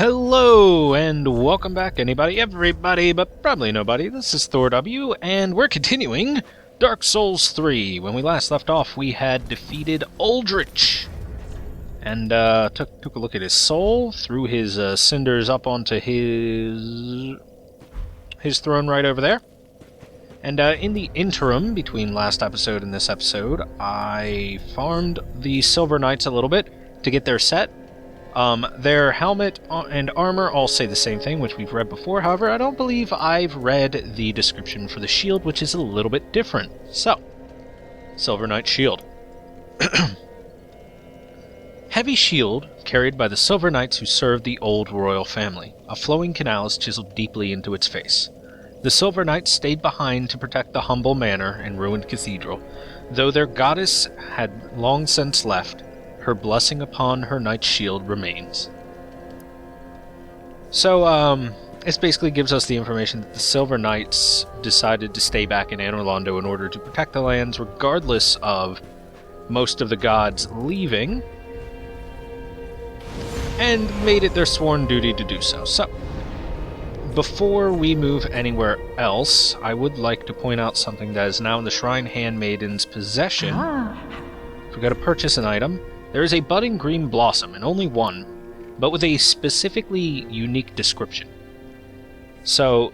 Hello, and welcome back, everybody, but probably nobody. This is ThorW, and we're continuing Dark Souls 3. When we last left off, we had defeated Aldrich, and took a look at his soul, threw his cinders up onto his throne right over there. And in the interim, between last episode and this episode, I farmed the Silver Knights a little bit to get their set. Their helmet and armor all say the same thing, which we've read before. However, I don't believe I've read the description for the shield, which is a little bit different. So, Silver Knight shield. Heavy shield carried by the Silver Knights who served the old royal family. A flowing canal is chiseled deeply into its face. The Silver Knights stayed behind to protect the humble manor and ruined cathedral. Though their goddess had long since left, her blessing upon her knight's shield remains. So, this basically gives us the information that the Silver Knights decided to stay back in Anor Londo in order to protect the lands, regardless of most of the gods leaving, and made it their sworn duty to do so. So, before we move anywhere else, I would like to point out something that is now in the Shrine Handmaiden's possession. If we go to purchase an item, there is a budding green blossom, and only one, but with a specifically unique description. So,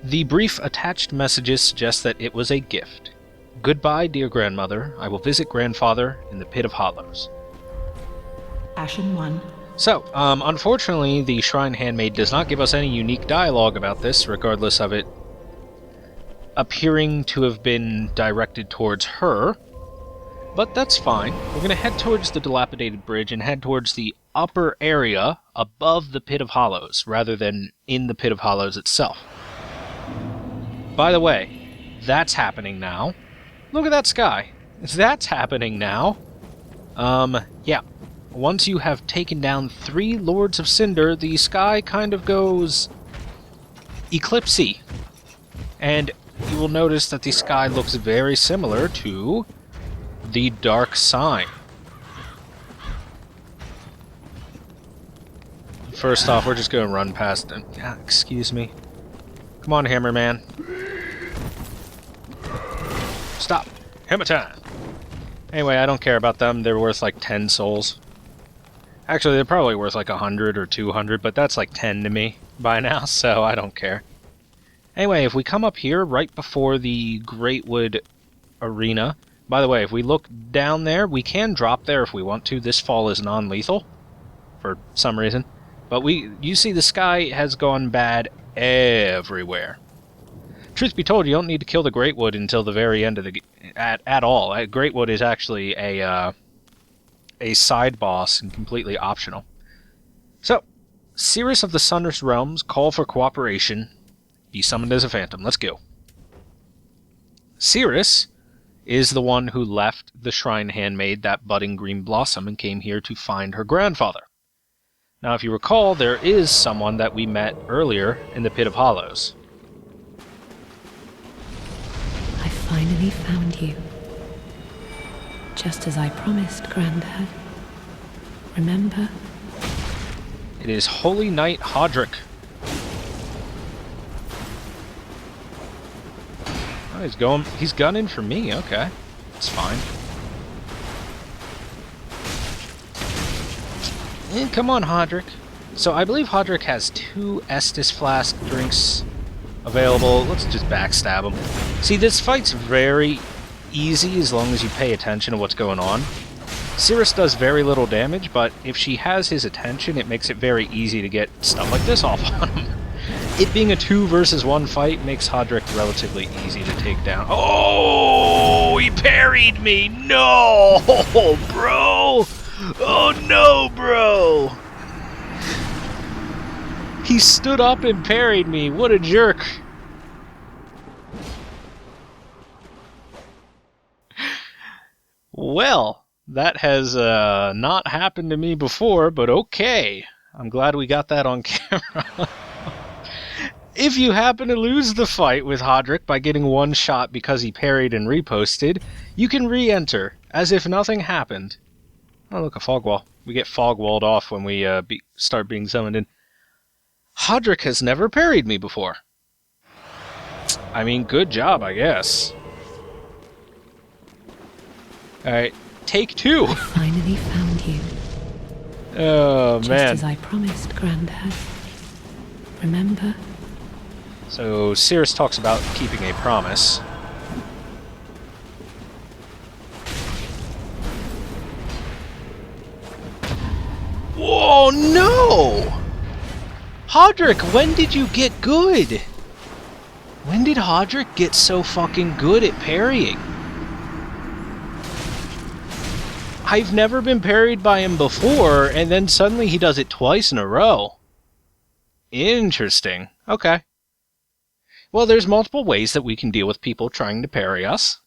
the brief attached messages suggest that it was a gift. Goodbye, dear grandmother. I will visit grandfather in the Pit of Hollows. Ashen one. So, unfortunately, the Shrine Handmaid does not give us any unique dialogue about this, regardless of it appearing to have been directed towards her. But that's fine. We're going to head towards the dilapidated bridge and head towards the upper area above the Pit of Hollows, rather than in the Pit of Hollows itself. By the way, that's happening now. Look at that sky. That's happening now. Yeah. Once you have taken down 3 Lords of Cinder, the sky kind of goes eclipsey. And you will notice that the sky looks very similar to the Dark Sign. First off, we're just going to run past them. Excuse me. Come on, Hammerman. Stop. Hammer time. Anyway, I don't care about them. They're worth like 10 souls. Actually, they're probably worth like 100 or 200, but that's like 10 to me by now, so I don't care. Anyway, if we come up here right before the Greatwood Arena... By the way, if we look down there, we can drop there if we want to. This fall is non-lethal, for some reason. But you see the sky has gone bad everywhere. Truth be told, you don't need to kill the Greatwood until the very end of the... at all. Greatwood is actually a side boss and completely optional. So, Cirrus of the Sunless Realms, call for cooperation. Be summoned as a phantom. Let's go. Cirrus is the one who left the Shrine Handmaid that budding green blossom and came here to find her grandfather. Now, if you recall, there is someone that we met earlier in the Pit of Hollows. I finally found you. Just as I promised, Granddad. Remember? It is Holy Knight Hodrick. Oh, he's gunning for me, okay. It's fine. Come on, Hodrick. So I believe Hodrick has 2 Estus Flask drinks available. Let's just backstab him. See, this fight's very easy as long as you pay attention to what's going on. Cirrus does very little damage, but if she has his attention, it makes it very easy to get stuff like this off on him. It being a 2 versus 1 fight makes Hodrick relatively easy to take down. Oh, he parried me! No, bro! Oh no, bro! He stood up and parried me. What a jerk. Well, that has not happened to me before, but okay. I'm glad we got that on camera. If you happen to lose the fight with Hodrick by getting 1 shot because he parried and reposted, you can re-enter, as if nothing happened. Oh, look, a fog wall. We get fog walled off when we start being summoned in. Hodrick has never parried me before. I mean, good job, I guess. Alright, take 2! I finally found you. Oh, Just man. as I promised, Grandad. Remember? So, Cirrus talks about keeping a promise. Whoa, no! Hodrick, when did you get good? When did Hodrick get so fucking good at parrying? I've never been parried by him before, and then suddenly he does it twice in a row. Interesting. Okay. Well, there's multiple ways that we can deal with people trying to parry us.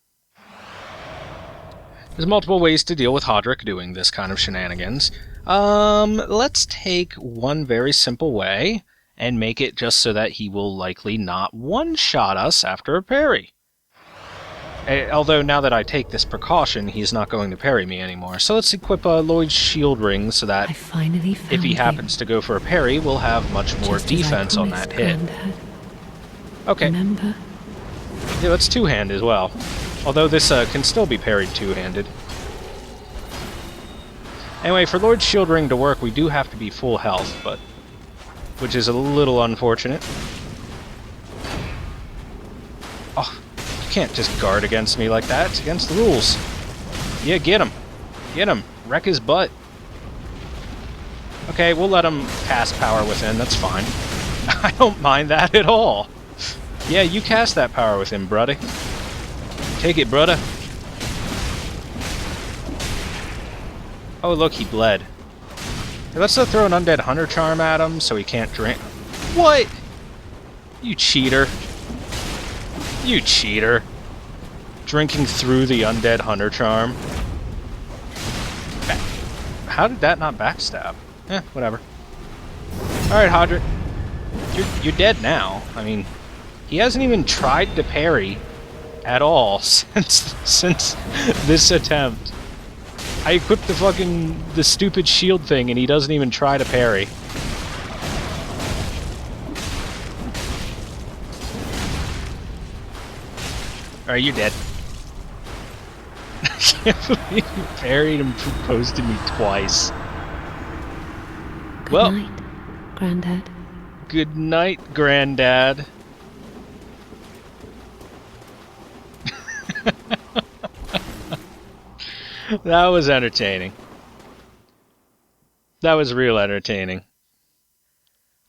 There's multiple ways to deal with Hodrick doing this kind of shenanigans. Let's take one very simple way and make it just so that he will likely not one-shot us after a parry. Although now that I take this precaution, he's not going to parry me anymore. So let's equip Lloyd's shield ring so that I finally found if he you. happens to go for a parry, we'll have much more Just as I defense on that promised, hit. Grandad. Okay, Remember? yeah, let's two-hand as well. Although this can still be parried two-handed. Anyway, for Lloyd's shield ring to work, we do have to be full health, but which is a little unfortunate. Oh, you can't just guard against me like that. It's against the rules. Yeah, get him. Get him. Wreck his butt. Okay, we'll let him cast Power Within. That's fine. I don't mind that at all. Yeah, you cast that Power Within, bruddy. Take it, brudda. Oh, look, he bled. Hey, let's throw an Undead Hunter Charm at him so he can't drink. What? You cheater. You cheater. Drinking through the Undead Hunter Charm. How did that not backstab? Eh, whatever. Alright, Hodrick. You're dead now. I mean, he hasn't even tried to parry at all since this attempt. I equipped the stupid shield thing and he doesn't even try to parry. Alright, you're dead. I can't believe you parried and proposed to me twice. Good Well, night, Grandad. good night, Granddad. That was entertaining. That was real entertaining.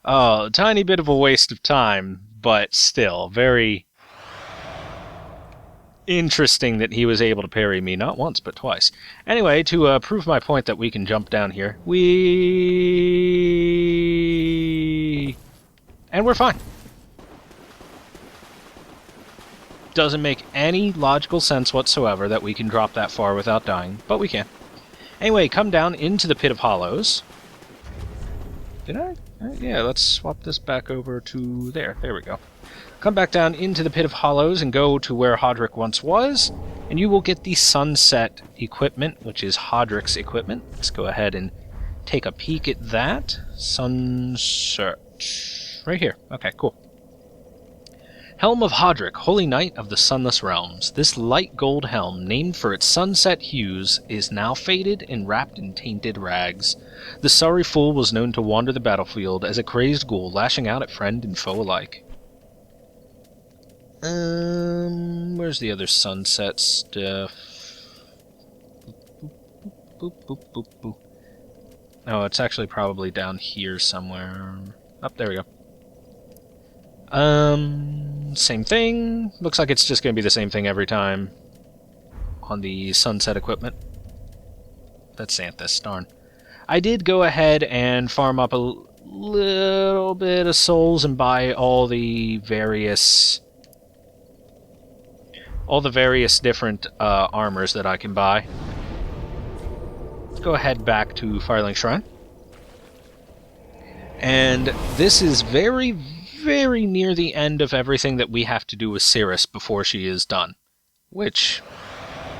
Oh, a tiny bit of a waste of time, but still, very interesting that he was able to parry me not once, but twice. Anyway, to prove my point that we can jump down here, and we're fine. Doesn't make any logical sense whatsoever that we can drop that far without dying, but we can. Anyway, come down into the Pit of Hollows. Did I? Yeah, let's swap this back over to there. There we go. Come back down into the Pit of Hollows and go to where Hodrick once was, and you will get the Sunset equipment, which is Hodrick's equipment. Let's go ahead and take a peek at that. Sunset. Right here. Okay, cool. Helm of Hodrick, Holy Knight of the Sunless Realms. This light gold helm, named for its sunset hues, is now faded and wrapped in tainted rags. The sorry fool was known to wander the battlefield as a crazed ghoul, lashing out at friend and foe alike. Where's the other sunset stuff? Boop, boop, boop, boop, boop. Oh, it's actually probably down here somewhere. Oh, there we go. Same thing. Looks like it's just going to be the same thing every time on the sunset equipment. That's Xanthus, darn. I did go ahead and farm up a little bit of souls and buy all the various different armors that I can buy. Let's go ahead back to Firelink Shrine. And this is very near the end of everything that we have to do with Cirrus before she is done. Which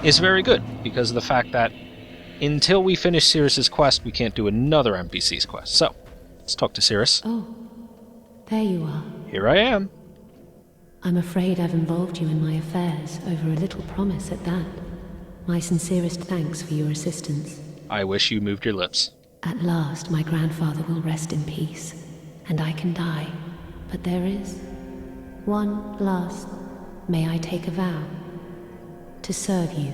is very good, because of the fact that until we finish Cirrus's quest, we can't do another NPC's quest. So, let's talk to Cirrus. Oh, There you are. Here I am. I'm afraid I've involved you in my affairs over a little promise at that. My sincerest thanks for your assistance. I wish you moved your lips. At last, my grandfather will rest in peace, and I can die. But there is one last. May I take a vow? To serve you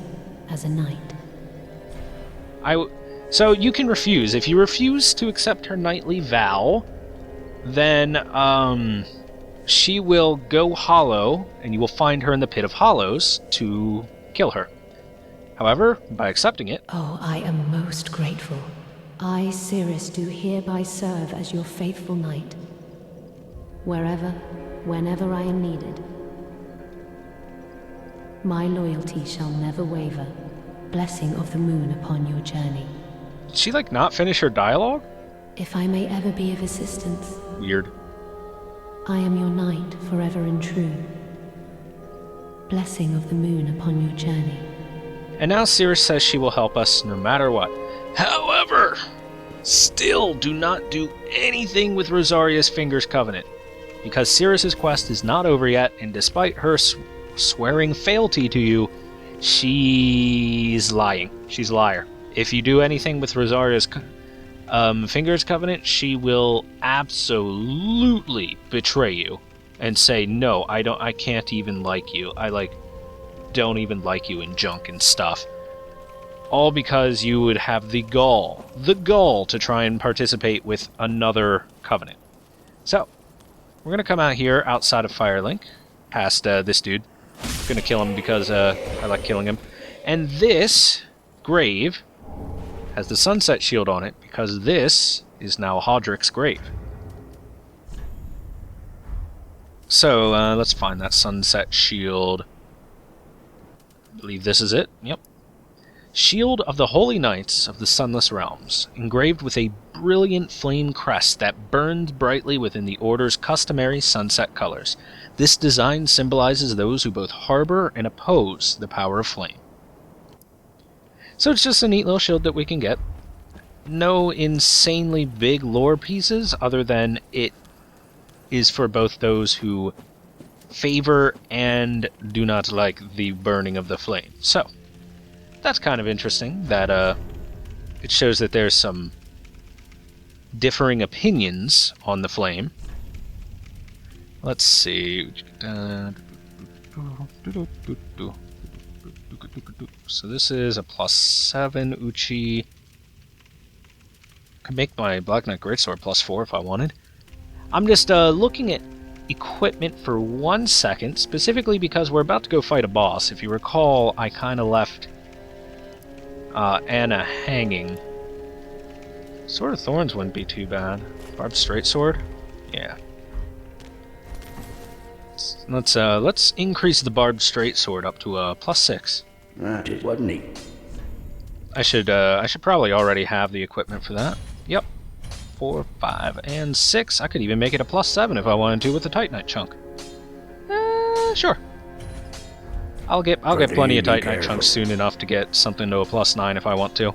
as a knight. So you can refuse. If you refuse to accept her knightly vow, then, she will go hollow, and you will find her in the Pit of Hollows to kill her. However, by accepting it... Oh, I am most grateful. I, Cirrus, do hereby serve as your faithful knight. Wherever, whenever I am needed. My loyalty shall never waver. Blessing of the moon upon your journey. Did she, not finish her dialogue? If I may ever be of assistance. Weird. I am your knight, forever and true. Blessing of the moon upon your journey. And now Cirrus says she will help us no matter what. However, still do not do anything with Rosaria's Fingers Covenant, because Cirrus's quest is not over yet, and despite her swearing fealty to you, she's lying. She's a liar. If you do anything with Rosaria's Fingers Covenant, she will absolutely betray you and say, no, I can't even like you. Don't even like you and junk and stuff. All because you would have the gall to try and participate with another covenant. So, we're going to come out here outside of Firelink, past this dude. I'm going to kill him because I like killing him. And this grave has the sunset shield on it, because this is now Hodrick's grave. So, let's find that sunset shield. I believe this is it. Yep. Shield of the Holy Knights of the Sunless Realms, engraved with a brilliant flame crest that burns brightly within the Order's customary sunset colors. This design symbolizes those who both harbor and oppose the power of flame. So it's just a neat little shield that we can get. No insanely big lore pieces, other than it is for both those who favor and do not like the burning of the flame. So, that's kind of interesting, that it shows that there's some differing opinions on the flame. Let's see. So this is a +7 Uchi. Could make my Black Knight Greatsword +4 if I wanted. I'm just looking at equipment for 1 second, specifically because we're about to go fight a boss. If you recall, I kind of left Anna hanging. Sword of Thorns wouldn't be too bad. Barbed Straightsword? Yeah. Let's increase the Barbed Straightsword up to a +6. It wasn't neat. I should probably already have the equipment for that. Yep. 4, 5, and 6. I could even make it a +7 if I wanted to with the Titanite chunk. Sure. I'll get plenty of Titanite chunks soon enough to get something to a +9 if I want to.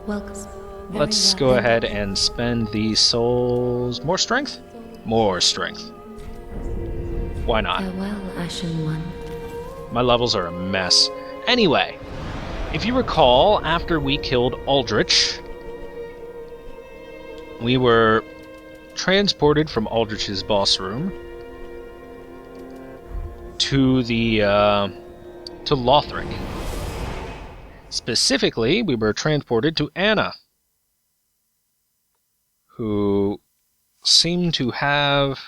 Welcome. Let's go ahead and spend these souls. More strength? More strength. Why not? Farewell, Ashen One. My levels are a mess. Anyway, if you recall, after we killed Aldrich, we were transported from Aldrich's boss room to to Lothric. Specifically, we were transported to Anna, who seemed to have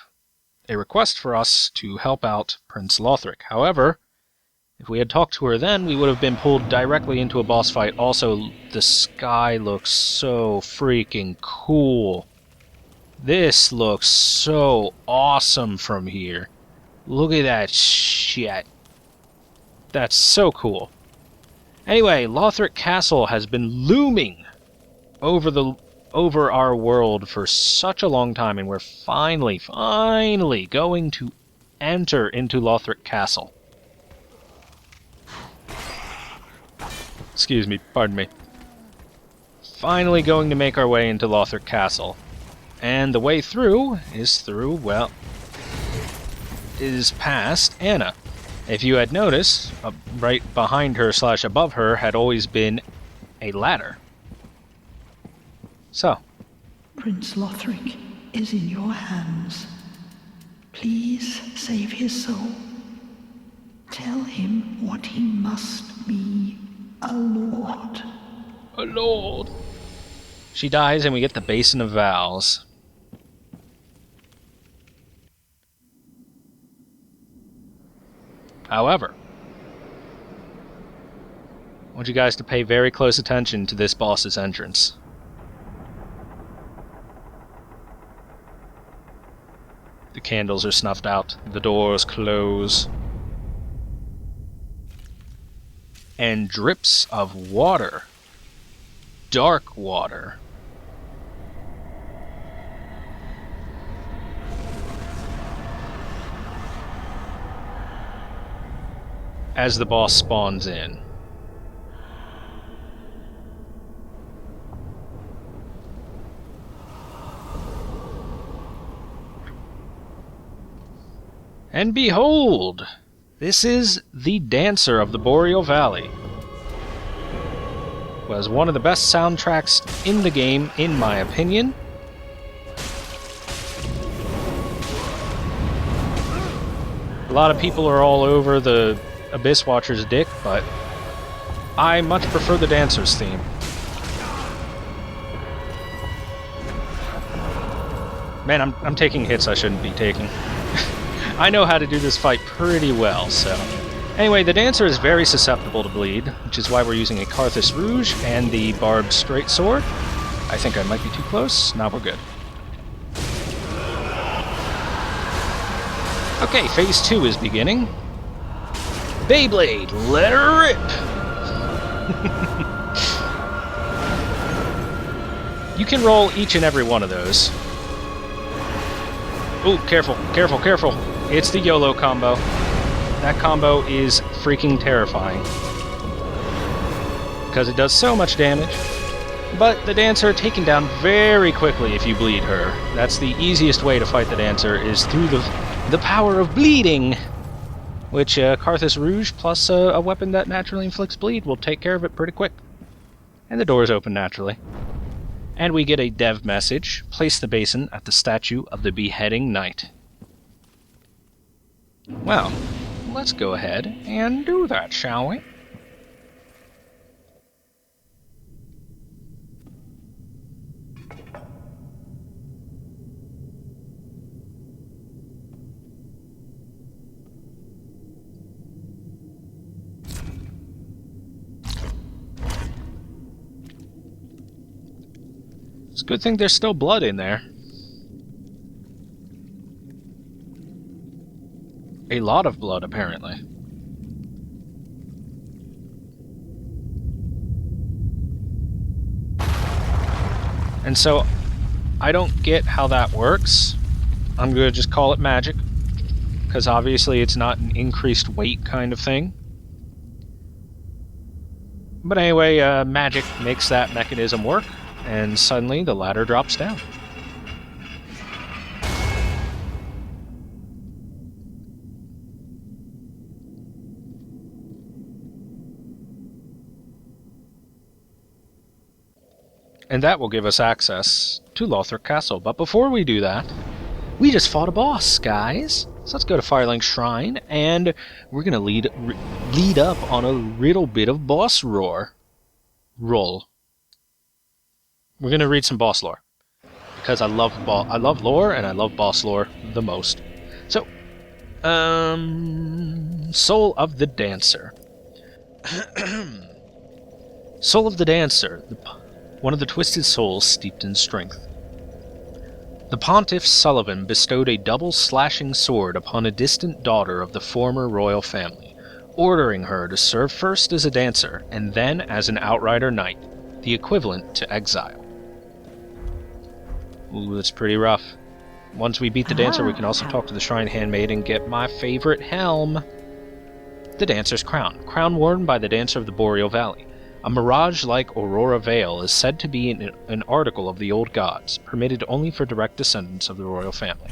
a request for us to help out Prince Lothric. However, if we had talked to her then, we would have been pulled directly into a boss fight. Also, the sky looks so freaking cool. This looks so awesome from here. Look at that shit. That's so cool. Anyway, Lothric Castle has been looming over our world for such a long time, and we're finally going to enter into Lothric Castle. Excuse me, pardon me. Finally going to make our way into Lothric Castle. And the way through is is past Anna. If you had noticed, right behind her / above her had always been a ladder. So. Prince Lothric is in your hands. Please save his soul. Tell him what he must be, a lord. A lord. She dies and we get the Basin of Vows. However, I want you guys to pay very close attention to this boss's entrance. The candles are snuffed out, the doors close, and drips of water, dark water, as the boss spawns in. And behold, this is the Dancer of the Boreal Valley. Was one of the best soundtracks in the game, in my opinion. A lot of people are all over the Abyss Watcher's dick, but I much prefer the Dancer's theme. Man, I'm taking hits I shouldn't be taking. I know how to do this fight pretty well, so... Anyway, the Dancer is very susceptible to bleed, which is why we're using a Karthus Rouge and the Barbed Straight Sword. I think I might be too close. Now we're good. Okay, Phase 2 is beginning. Beyblade, let her rip! You can roll each and every one of those. Ooh, careful, careful, careful! It's the YOLO combo. That combo is freaking terrifying. Because it does so much damage. But the Dancer taken down very quickly if you bleed her. That's the easiest way to fight the Dancer, is through the power of bleeding! Which Karthus Rouge plus a weapon that naturally inflicts bleed will take care of it pretty quick. And the doors open naturally. And we get a dev message. Place the basin at the statue of the beheading knight. Well, let's go ahead and do that, shall we? It's a good thing there's still blood in there. A lot of blood, apparently. And so, I don't get how that works. I'm going to just call it magic, because obviously it's not an increased weight kind of thing. But anyway, magic makes that mechanism work, and suddenly the ladder drops down. And that will give us access to Lothric Castle. But before we do that, we just fought a boss, guys. So let's go to Firelink Shrine, and we're going to lead up on a little bit of boss roll. We're going to read some boss lore, because I love lore, and I love boss lore the most. So, Soul of the Dancer. Soul of the Dancer, one of the twisted souls steeped in strength. The Pontiff Sulyvahn bestowed a double-slashing sword upon a distant daughter of the former royal family, ordering her to serve first as a dancer and then as an outrider knight, the equivalent to exile. Ooh, that's pretty rough. Once we beat the dancer, we can also talk to the shrine handmaid and get my favorite helm. The Dancer's Crown. Crown worn by the Dancer of the Boreal Valley. A mirage like Aurora Veil is said to be an article of the old gods, permitted only for direct descendants of the royal family.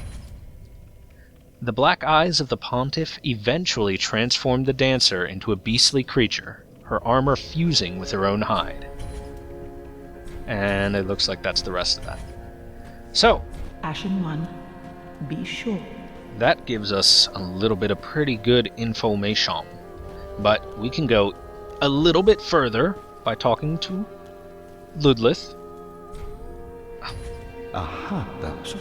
The black eyes of the Pontiff eventually transformed the dancer into a beastly creature, her armor fusing with her own hide. And it looks like that's the rest of that. So, Ashen One, be sure. that gives us a little bit of pretty good information. But we can go a little bit further by talking to Ludlith. Aha, damsel.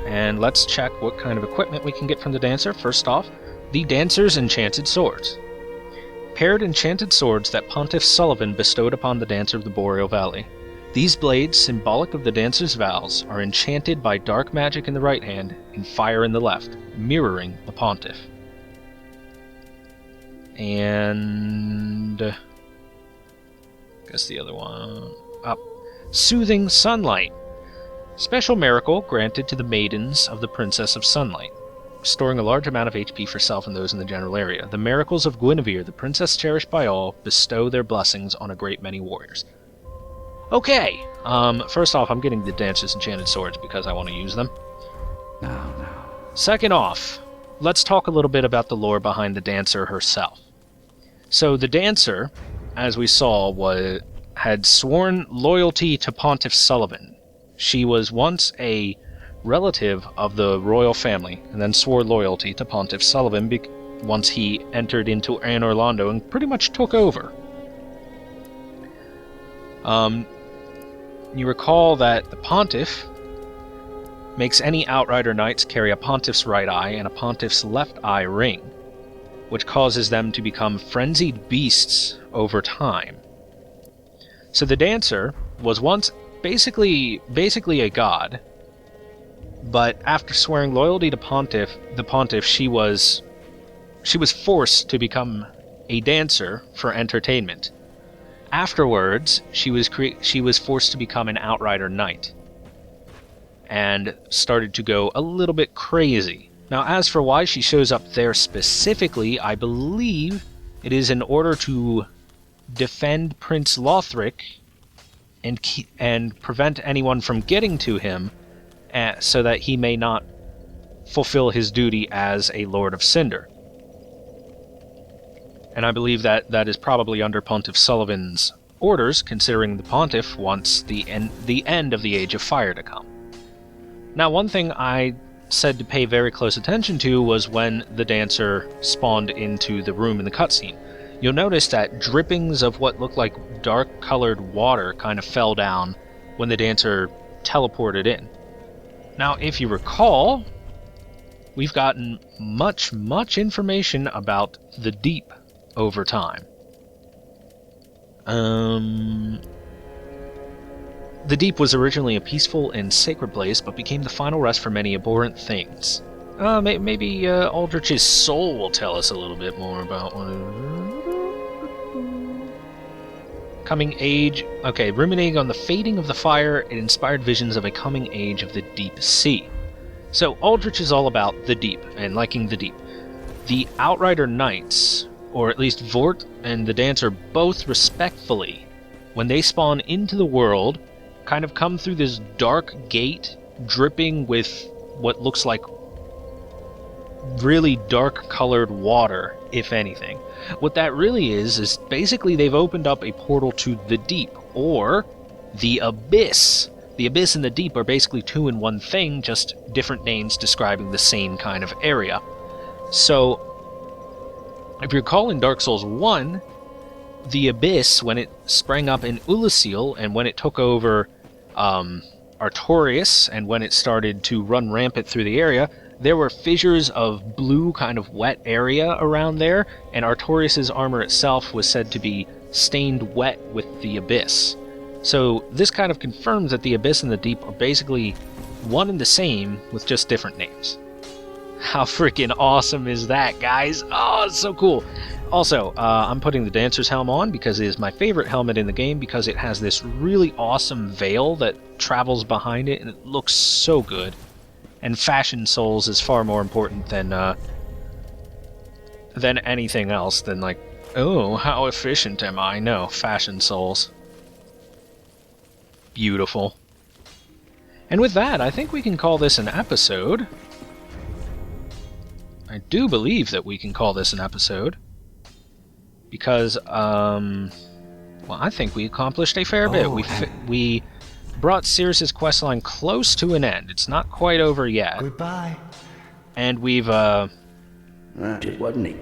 And let's check what kind of equipment we can get from the dancer. First off, the dancer's enchanted swords. Paired enchanted swords that Pontiff Sulyvahn bestowed upon the dancer of the Boreal Valley. These blades, symbolic of the dancer's vows, are enchanted by dark magic in the right hand and fire in the left, mirroring the Pontiff. And I guess the other one up. Soothing Sunlight. Special miracle granted to the maidens of the Princess of Sunlight, restoring a large amount of HP for self and those in the general area. The miracles of Guinevere, the princess cherished by all, bestow their blessings on a great many warriors. Okay, first off, I'm getting the dancer's enchanted swords because I want to use them. Now. Second off, let's talk a little bit about the lore behind the dancer herself. So the dancer, as we saw, had sworn loyalty to Pontiff Sulyvahn. She was once a relative of the royal family, and then swore loyalty to Pontiff Sulyvahn once he entered into Anor Londo and pretty much took over. You recall that the Pontiff makes any outrider knights carry a Pontiff's right eye and a Pontiff's left eye ring, which causes them to become frenzied beasts over time. So the dancer was once basically a god, but after swearing loyalty to the Pontiff, she was forced to become a dancer for entertainment. Afterwards, she was forced to become an outrider knight, and started to go a little bit crazy. Now, as for why she shows up there specifically, I believe it is in order to defend Prince Lothric and prevent anyone from getting to him, so that he may not fulfill his duty as a Lord of Cinder. And I believe that is probably under Pontiff Sulyvahn's orders, considering the Pontiff wants the end of the Age of Fire to come. Now, one thing I said to pay very close attention to was when the dancer spawned into the room in the cutscene. You'll notice that drippings of what looked like dark-colored water kind of fell down when the dancer teleported in. Now, if you recall, we've gotten much information about the Deep over time. The Deep was originally a peaceful and sacred place, but became the final rest for many abhorrent things. Maybe Aldrich's soul will tell us a little bit more about what coming age. Okay, ruminating on the fading of the fire, it inspired visions of a coming age of the deep sea. So Aldrich is all about the deep, and liking the deep. The Outrider Knights, or at least Vort and the Dancer, both respectfully, when they spawn into the world, kind of come through this dark gate, dripping with what looks like really dark-colored water, if anything. What that really is basically they've opened up a portal to the deep, or the abyss. The abyss and the deep are basically two in one thing, just different names describing the same kind of area. So, if you recall in Dark Souls 1, the abyss, when it sprang up in Ulasil, and when it took over Artorias, and when it started to run rampant through the area, there were fissures of blue, kind of wet area around there, and Artorias' armor itself was said to be stained wet with the abyss. So this kind of confirms that the abyss and the deep are basically one and the same, with just different names. How freaking awesome is that, guys? Oh, it's so cool. Also, I'm putting the Dancer's Helm on because it is my favorite helmet in the game, because it has this really awesome veil that travels behind it, and it looks so good. And Fashion Souls is far more important than anything else, than like Oh, how efficient am I? No, fashion souls. Beautiful. And with that, I think we can call this an episode. I do believe that we can call this an episode. Because, well, I think we accomplished a fair bit. We brought Cirrus's questline close to an end. It's not quite over yet. Goodbye. And we've, It wasn't he?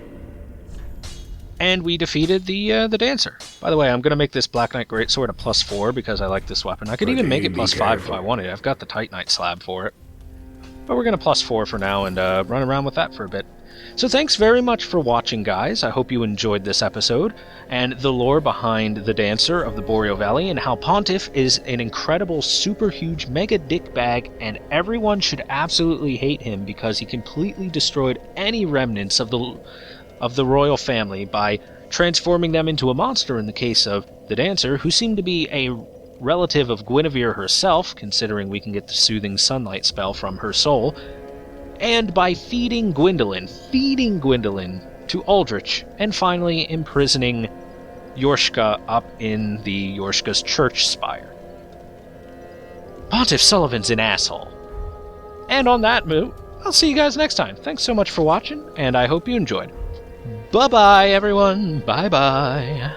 and we defeated the dancer. By the way, I'm going to make this Black Knight Greatsword a +4 because I like this weapon. I could even make it +5 if I wanted. I've got the Titanite slab for it. But we're going to +4 for now and run around with that for a bit. So thanks very much for watching, guys. I hope you enjoyed this episode, and the lore behind the Dancer of the Boreal Valley, and how Pontiff is an incredible, super huge mega dickbag, and everyone should absolutely hate him because he completely destroyed any remnants of the royal family by transforming them into a monster in the case of the Dancer, who seemed to be a relative of Guinevere herself, considering we can get the Soothing Sunlight spell from her soul, and by feeding Gwyndolin to Aldrich, and finally imprisoning Yorshka up in the Yorshka's church spire. Pontiff Sulyvahn's an asshole. And on that note, I'll see you guys next time. Thanks so much for watching, and I hope you enjoyed. Bye-bye, everyone. Bye-bye.